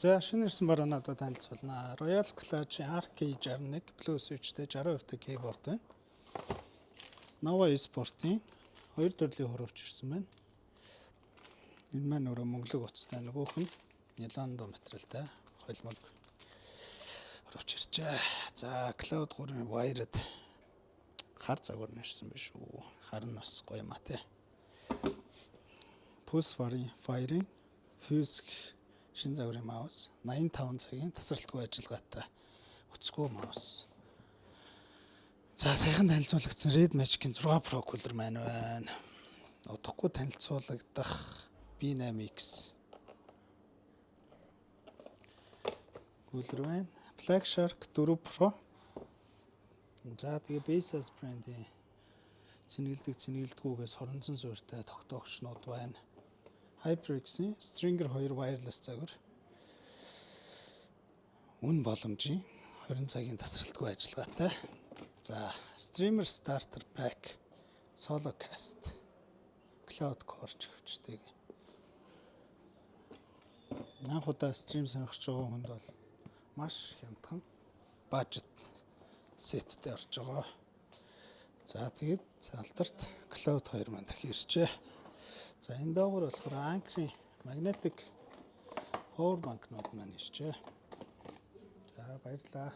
За шинэ ирсэн баруунуудад танилцуулна. Royal Clutch RK61 Plus switchтэй 60% keyboard байна. Nova Sport-ийн 2 төрлийн хурвч ирсэн байна. Энэ маань өөрөө мөнгөлөг утастай, нөгөөх нь нилондо материалтай холимог хурвч ирчээ. За Cloud 3-ын wired хар загвар нэрсэн биш үү? Хар нь бас гоё маа те. Pulse Firing Fuse шин загварын маус 85 цагийн тасралтгүй ажиллагаатай утасгүй маус. За саяхан танилцуулагдсан Red Magic-ийн 6 Pro cooler маань байна. Удахгүй танилцуулагдах B8X cooler байна. Black Shark 4 Pro. За тэгээ Basis brand-ийн цэнгэлдэггүйгээс хоронзон суурьтай тогтоогчнууд байна. HyperX-ийн Stringer 2 wireless загвар. Үн боломжийн 20 цагийн тасралтгүй ажиллагаатай. За Streamer Starter Pack Solocast Cloud Core хөвчтэй. Анх удаа стрим сонирхож байгаа хүнд бол маш хямдхан бажет сеттэй орж байгаа. За тэгээд алдарт Cloud 2 маань дахин ирчээ. За энэ доогуур болохоор Anker-ийн magnetic power bank-нууд маань ирчээ. За баярлалаа.